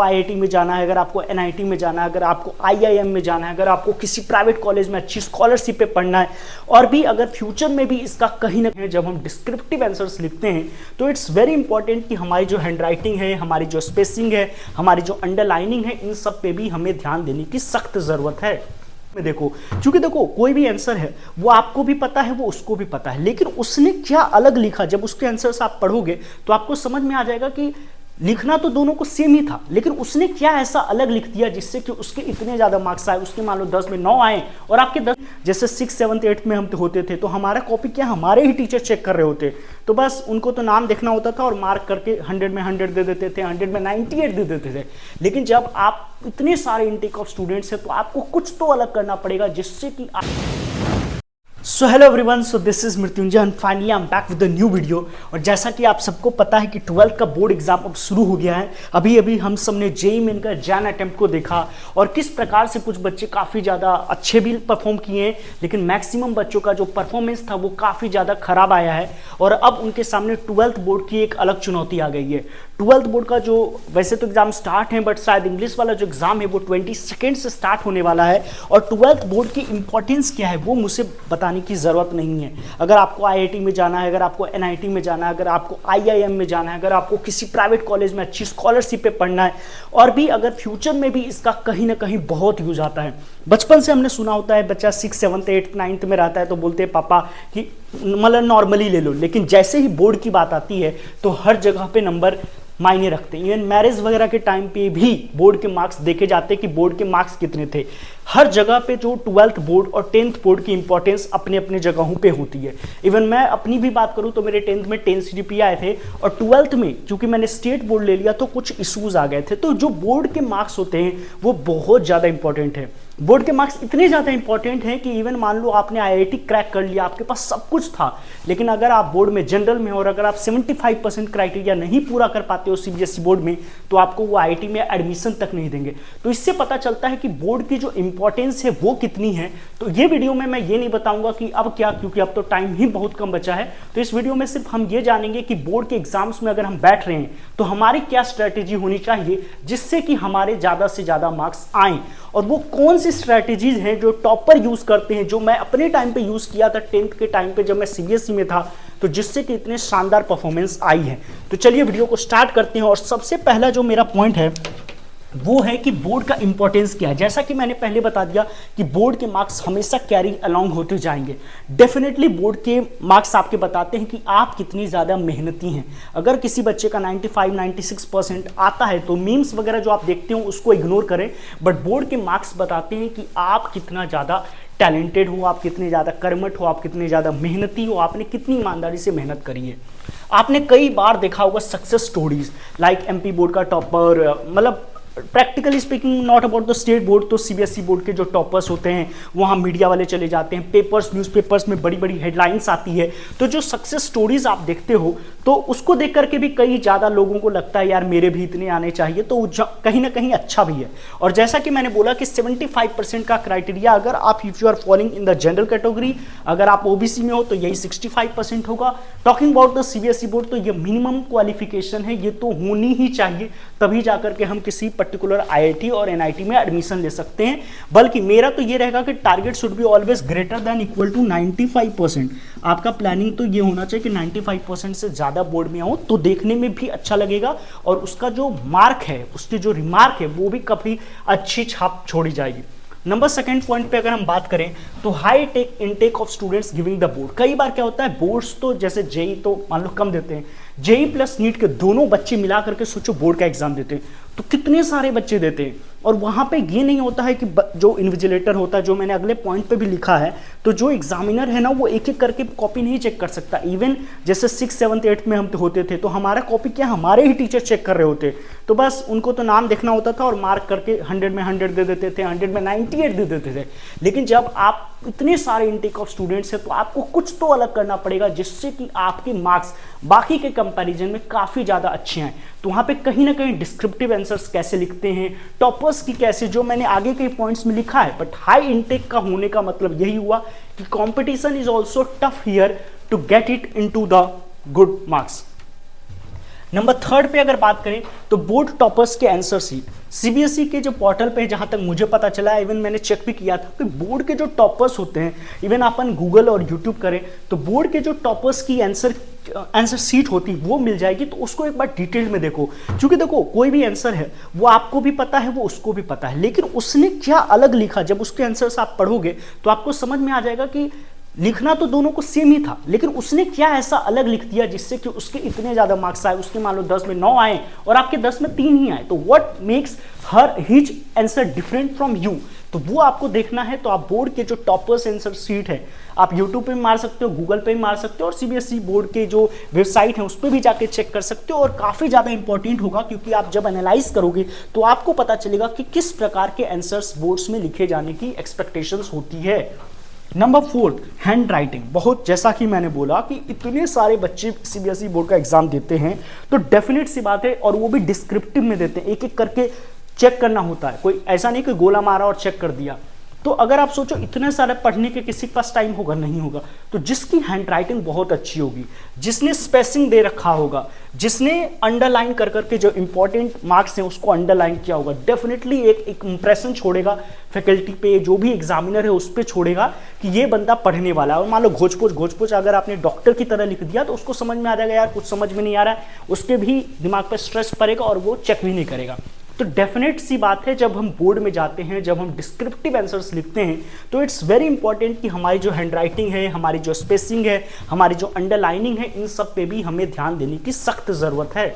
IIT में जाना है, अगर आपको एनआईटी में जाना है, अगर आपको आईआईएम में जाना है, अगर आपको किसी प्राइवेट कॉलेज में अच्छी स्कॉलरशिप पे पढ़ना है, और भी अगर फ्यूचर में भी इसका कहीं ना कहीं जब हम डिस्क्रिप्टिव आंसर्स लिखते हैं तो इट्स वेरी इंपॉर्टेंट कि हमारी जो हैंडराइटिंग है, हमारी जो स्पेसिंग है, हमारी जो अंडरलाइनिंग है, इन सब पे भी हमें ध्यान देने की सख्त जरूरत है। देखो, क्योंकि देखो कोई भी आंसर है वो आपको भी पता है, वो उसको भी पता है, लेकिन उसने क्या अलग लिखा, जब उसके आंसर्स आप पढ़ोगे तो आपको समझ में आ जाएगा कि लिखना तो दोनों को सेम ही था, लेकिन उसने क्या ऐसा अलग लिख दिया जिससे कि उसके इतने ज़्यादा मार्क्स आए। उसके मान लो 10 में 9 आए और आपके 10, जैसे 6, 7, 8 में हम होते थे तो हमारा कॉपी क्या हमारे ही टीचर चेक कर रहे होते, तो बस उनको तो नाम देखना होता था और मार्क करके 100 में 100 दे देते थे, 100 में 98 दे देते थे। लेकिन जब आप इतने सारे इनटेक ऑफ स्टूडेंट्स हैं तो आपको कुछ तो अलग करना पड़ेगा जिससे कि so hello everyone, so this is Mrityunjay and finally I am back with the new video. और जैसा कि आप सबको पता है कि 12th का बोर्ड एग्जाम अब शुरू हो गया है। अभी अभी हम सब ने जेईई मेन का जैन अटेम्प्ट को देखा और किस प्रकार से कुछ बच्चे काफ़ी ज़्यादा अच्छे भी परफॉर्म किए हैं, लेकिन मैक्सिमम बच्चों का जो परफॉर्मेंस था वो काफ़ी ज़्यादा खराब आया है। और अब उनके सामने 12th बोर्ड की एक अलग चुनौती आ गई है। 12th बोर्ड का जो वैसे तो एग्जाम स्टार्ट है, बट शायद इंग्लिश वाला जो एग्जाम है वो 22 से स्टार्ट होने वाला है। और 12th बोर्ड की इंपॉर्टेंस क्या है वो मुझे बताने की ज़रूरत नहीं है। अगर आपको आईआईटी में जाना है, अगर आपको एनआईटी में जाना है, अगर आपको आईआईएम में जाना है, अगर आपको किसी प्राइवेट कॉलेज में अच्छी स्कॉलरशिप पे पढ़ना है, और भी अगर फ्यूचर में भी इसका कहीं ना कहीं बहुत यूज आता है। बचपन से हमने सुना होता है, बच्चा 6, 7, 8, 9th में रहता है तो बोलते हैं पापा कि मतलब नॉर्मली ले लो, लेकिन जैसे ही बोर्ड की बात आती है तो हर जगह पे नंबर मायने रखते हैं। इवन मैरिज वगैरह के टाइम पे भी बोर्ड के मार्क्स देखे जाते हैं कि बोर्ड के मार्क्स कितने थे। हर जगह पे जो 12th बोर्ड और 10th बोर्ड की इंपॉर्टेंस अपने अपने जगहों पे होती है। इवन मैं अपनी भी बात करूं तो मेरे 10th में 10 CGPA आए थे, और 12th में क्योंकि मैंने स्टेट बोर्ड ले लिया तो कुछ इश्यूज आ गए थे। तो जो बोर्ड के मार्क्स होते हैं वो बहुत ज़्यादा इंपॉर्टेंट है। बोर्ड के मार्क्स इतने ज़्यादा इंपॉर्टेंट हैं कि इवन मान लो आपने आईआईटी क्रैक कर लिया, आपके पास सब कुछ था, लेकिन अगर आप बोर्ड में जनरल में हो और अगर आप 75% क्राइटेरिया नहीं पूरा कर पाते हो सीबीएसई बोर्ड में, तो आपको वो आईआईटी में एडमिशन तक नहीं देंगे। तो इससे पता चलता है कि बोर्ड की जो इंपॉर्टेंस है वो कितनी है। तो ये वीडियो में मैं ये नहीं बताऊंगा कि अब क्या, क्योंकि अब तो टाइम ही बहुत कम बचा है। तो इस वीडियो में सिर्फ हम ये जानेंगे कि बोर्ड के एग्जाम्स में अगर हम बैठ रहे हैं तो हमारी क्या स्ट्रैटेजी होनी चाहिए जिससे कि हमारे ज़्यादा से ज़्यादा मार्क्स आएँ, और वो कौन सी स्ट्रैटेजीज हैं जो टॉपर यूज करते हैं, जो मैं अपने टाइम पे यूज किया था 10th के टाइम पे जब मैं सीबीएसई में था, तो जिससे कि इतने शानदार परफॉर्मेंस आई है। तो चलिए वीडियो को स्टार्ट करते हैं। और सबसे पहला जो मेरा पॉइंट है वो है कि बोर्ड का इंपॉर्टेंस क्या है। जैसा कि मैंने पहले बता दिया कि बोर्ड के मार्क्स हमेशा कैरी अलोंग होते जाएंगे। डेफिनेटली बोर्ड के मार्क्स आपके बताते हैं कि आप कितनी ज़्यादा मेहनती हैं। अगर किसी बच्चे का 95-96% आता है तो मीम्स वगैरह जो आप देखते हो उसको इग्नोर करें, बट बोर्ड के मार्क्स बताते हैं कि आप कितना ज़्यादा टैलेंटेड हो, आप कितने ज़्यादा कर्मठ हो, आप कितने ज़्यादा मेहनती हो, आपने कितनी ईमानदारी से मेहनत करी है। आपने कई बार देखा होगा success stories, like MP board का टॉपर, मतलब practically speaking not about the state board, तो सीबीएसई बोर्ड के जो टॉपर्स होते हैं वहाँ मीडिया वाले चले जाते हैं, पेपर्स न्यूज़पेपर्स में बड़ी बड़ी हेडलाइंस आती है। तो जो सक्सेस स्टोरीज आप देखते हो तो उसको देख करके भी कई ज़्यादा लोगों को लगता है यार मेरे भी इतने आने चाहिए, तो कहीं ना कहीं अच्छा भी है। और जैसा कि मैंने बोला कि 75% का क्राइटेरिया, अगर आप if you are following in the general category, अगर आप ओबीसी में हो तो यही 65% होगा। Talking about the CBSE board तो ये मिनिमम क्वालिफिकेशन है, ये तो होनी ही चाहिए, तभी जाकर के हम किसी पर्टिकुलर आईआईटी और एनआईटी में एडमिशन ले सकते हैं। बल्कि मेरा तो ये रहेगा कि target should be always greater than equal to 95%। आपका प्लानिंग तो ये होना चाहिए कि 95% से ज़्यादा बोर्ड में आओ तो देखने में भी अच्छा लगेगा, और उसका जो मार्क है, उसकी जो रिमार्क है वो भी काफ़ी अच्छी छाप छोड़ी जाएगी। नंबर सेकंड पॉइंट पे अगर हम बात करें तो high tech intake of students giving the board. कई बार क्या होता है, बोर्ड्स तो जैसे जेई तो मान लो कम देते हैं, जेई प्लस नीट के दोनों बच्चे मिला करके सोचो बोर्ड का एग्जाम देते हैं तो कितने सारे बच्चे देते हैं। और वहाँ पे ये नहीं होता है कि जो इन्विजिलेटर होता है, जो मैंने अगले पॉइंट पे भी लिखा है, तो जो एग्जामिनर है ना वो एक एक करके कॉपी नहीं चेक कर सकता। इवन जैसे 6, 7, 8 में हम होते थे तो हमारा कॉपी क्या हमारे ही टीचर चेक कर रहे होते, तो बस उनको तो नाम देखना होता था और मार्क करके 100 में 100 दे देते थे, 100 में 98 दे देते थे। लेकिन जब आप इतने सारे इनटेक ऑफ स्टूडेंट्स हैं तो आपको कुछ तो अलग करना पड़ेगा जिससे कि आपके मार्क्स बाकी के कंपैरिजन में काफ़ी ज़्यादा अच्छे हैं। तो वहाँ पे कहीं ना कहीं डिस्क्रिप्टिव आंसर्स कैसे लिखते हैं, टॉपर्स की कैसे, जो मैंने आगे के पॉइंट्स में लिखा है। बट हाई इनटेक का होने का मतलब यही हुआ कि competition is also tough here to get it into the good marks. Number 3 पे अगर बात करें तो बोर्ड टॉपर्स के आंसर शीट सीबीएसई के जो पोर्टल पे, जहां तक मुझे पता चला, इवन मैंने चेक भी किया था कि बोर्ड के जो टॉपर्स होते हैं, इवन अपन गूगल और यूट्यूब करें तो बोर्ड के जो टॉपर्स की आंसर शीट होती वो मिल जाएगी। तो उसको एक बार डिटेल में देखो, क्योंकि देखो कोई भी आंसर है वो आपको भी पता है, वो उसको भी पता है, लेकिन उसने क्या अलग लिखा, जब उसके आंसर्स आप पढ़ोगे तो आपको समझ में आ जाएगा कि लिखना तो दोनों को सेम ही था, लेकिन उसने क्या ऐसा अलग लिख दिया जिससे कि उसके इतने ज़्यादा मार्क्स आए, उसके मान लो 10 में 9 आए और आपके 10 में 3 ही आए। तो what makes his answer different from you, तो वो आपको देखना है। तो आप बोर्ड के जो टॉपर्स आंसर शीट है आप यूट्यूब पे मार सकते हो, गूगल पे मार सकते हो, और सीबीएसई बोर्ड के जो वेबसाइट है उस पर भी जाके चेक कर सकते हो। और काफ़ी ज़्यादा इंपॉर्टेंट होगा, क्योंकि आप जब एनालाइज करोगे तो आपको पता चलेगा कि किस प्रकार के आंसर्स बोर्ड्स में लिखे जाने की एक्सपेक्टेशंस होती है। Number 4, hand writing. बहुत, जैसा कि मैंने बोला कि इतने सारे बच्चे सीबीएसई बोर्ड का एग्जाम देते हैं, तो डेफिनेट सी बात है, और वो भी डिस्क्रिप्टिव में देते हैं, एक एक करके चेक करना होता है, कोई ऐसा नहीं कि गोला मारा और चेक कर दिया। तो अगर आप सोचो इतने सारे पढ़ने के किसी के पास टाइम होगा, नहीं होगा। तो जिसकी हैंड राइटिंग बहुत अच्छी होगी, जिसने स्पेसिंग दे रखा होगा, जिसने अंडरलाइन कर करके जो इंपॉर्टेंट मार्क्स हैं उसको अंडरलाइन किया होगा, डेफिनेटली एक इंप्रेशन छोड़ेगा फैकल्टी पे, जो भी एग्जामिनर है उस पर छोड़ेगा कि ये बंदा पढ़ने वाला है। और मान लो घोच अगर आपने डॉक्टर की तरह लिख दिया तो उसको समझ में आ जाएगा यार कुछ समझ में नहीं आ रहा है, उसके भी दिमाग पर स्ट्रेस पड़ेगा और वो चेक भी नहीं करेगा। तो डेफिनेट सी बात है, जब हम बोर्ड में जाते हैं, जब हम डिस्क्रिप्टिव आंसर्स लिखते हैं, तो इट्स वेरी इंपॉर्टेंट कि हमारी जो हैंड राइटिंग है, हमारी जो स्पेसिंग है, हमारी जो अंडरलाइनिंग है, इन सब पे भी हमें ध्यान देने की सख्त ज़रूरत है।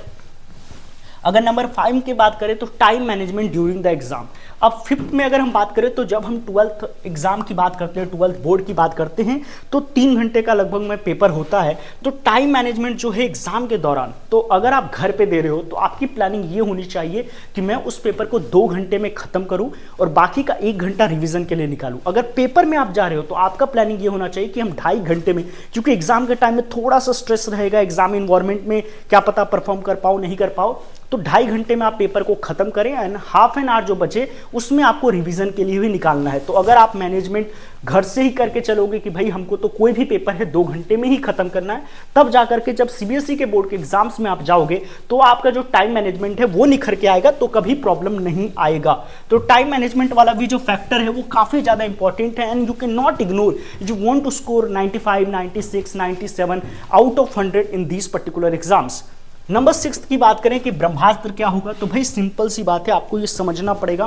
अगर नंबर 5 की बात करें तो time management during the exam. अब 5th में अगर हम बात करें तो जब हम 12th एग्जाम की बात करते हैं, 12th बोर्ड की बात करते हैं, तो 3 घंटे का लगभग में पेपर होता है। तो टाइम मैनेजमेंट जो है एग्जाम के दौरान, तो अगर आप घर पे दे रहे हो तो आपकी प्लानिंग ये होनी चाहिए कि मैं उस पेपर को 2 घंटे में खत्म करूं और बाकी का 1 घंटा रिवीजन के लिए निकालूं। अगर पेपर में आप जा रहे हो तो आपका प्लानिंग ये होना चाहिए कि हम 2.5 घंटे में, क्योंकि एग्जाम के टाइम में थोड़ा सा स्ट्रेस रहेगा, एग्जाम इन्वायरमेंट में क्या पता परफॉर्म कर पाओ नहीं कर पाओ, तो 2.5 घंटे में आप पेपर को खत्म करें एंड हाफ एन आवर जो बचे उसमें आपको रिवीजन के लिए भी निकालना है। तो अगर आप मैनेजमेंट घर से ही करके चलोगे कि भाई हमको तो कोई भी पेपर है 2 घंटे में ही खत्म करना है, तब जाकर के जब सीबीएसई के बोर्ड के एग्जाम्स में आप जाओगे तो आपका जो टाइम मैनेजमेंट है वो निखर के आएगा, तो कभी प्रॉब्लम नहीं आएगा। तो टाइम मैनेजमेंट वाला भी जो फैक्टर है वो काफी ज्यादा इंपॉर्टेंट है and you can not ignore. You want to score 95, 96, 97 out of 100 in these particular exams. Number 6 की बात करें कि ब्रह्मास्त्र क्या होगा, तो भाई सिंपल सी बात है, आपको ये समझना पड़ेगा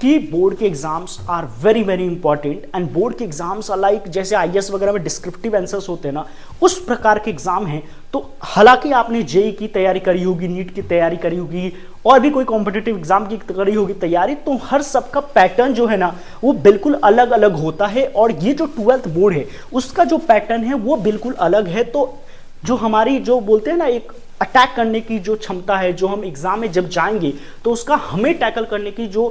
कि बोर्ड के exams are very very important and board के एग्जाम्स आर लाइक जैसे आईएएस वगैरह में डिस्क्रिप्टिव आंसर्स होते हैं ना, उस प्रकार के एग्जाम हैं। तो हालांकि आपने जेई की तैयारी करी होगी, नीट की तैयारी करी होगी और भी कोई कॉम्पिटिटिव एग्जाम की करी होगी तैयारी, तो हर सबका पैटर्न जो है ना वो बिल्कुल अलग अलग होता है। और ये जो 12th बोर्ड है उसका जो पैटर्न है वो बिल्कुल अलग है। तो जो हमारी जो बोलते हैं ना एक अटैक करने की जो क्षमता है, जो हम एग्जाम में जब जाएंगे तो उसका हमें टैकल करने की जो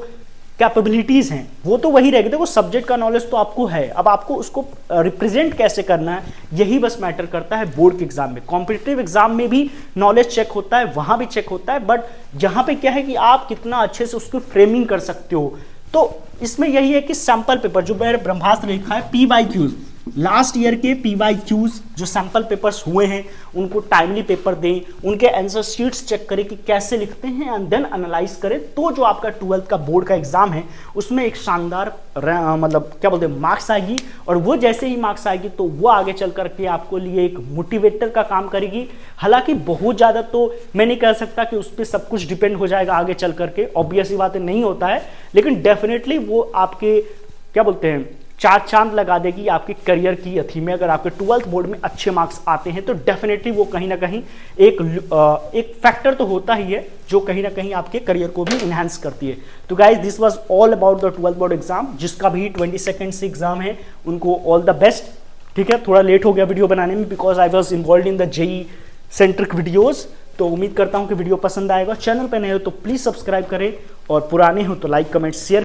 कैपेबिलिटीज हैं वो तो वही रहेगी। देखो सब्जेक्ट का नॉलेज तो आपको है, अब आपको उसको रिप्रेजेंट कैसे करना है यही बस मैटर करता है बोर्ड के एग्जाम में। कॉम्पिटिटिव एग्जाम में भी नॉलेज चेक होता है, वहां भी चेक होता है, बट यहाँ पे क्या है कि आप कितना अच्छे से उसको फ्रेमिंग कर सकते हो। तो इसमें यही है कि सैंपल पेपर जो मेरे ब्रह्मास्त्र लिखा है PYQs, लास्ट ईयर के PYQs जो सैंपल पेपर्स हुए हैं उनको टाइमली पेपर दें, उनके आंसर शीट्स चेक करें कि कैसे लिखते हैं एंड देन एनालाइज करें। तो जो आपका 12th का बोर्ड का एग्जाम है उसमें एक शानदार मतलब क्या बोलते हैं मार्क्स आएगी, और वो जैसे ही मार्क्स आएगी तो वो आगे चल करके आपको लिए एक मोटिवेटर का काम करेगी। हालांकि बहुत ज़्यादा तो मैं नहीं कह सकता कि उस पर सब कुछ डिपेंड हो जाएगा आगे चल करके, ऑब्वियस ही बातें नहीं होता है, लेकिन डेफिनेटली वो आपके क्या बोलते हैं 4 चांद लगा देगी आपके करियर की अथी में। अगर आपके 12th बोर्ड में अच्छे मार्क्स आते हैं तो डेफिनेटली वो कहीं ना कहीं एक फैक्टर तो होता ही है जो कहीं ना कहीं आपके करियर को भी इन्हांस करती है। तो guys this was all about the 12th board exam, जिसका भी 22 से एग्जाम है उनको ऑल द बेस्ट। ठीक है, थोड़ा लेट हो गया वीडियो बनाने में because I was involve in the JEE centric videos. तो उम्मीद करता हूँ कि वीडियो पसंद आएगा। चैनल पर नए हो तो प्लीज़ सब्सक्राइब करें और पुराने हो तो लाइक कमेंट शेयर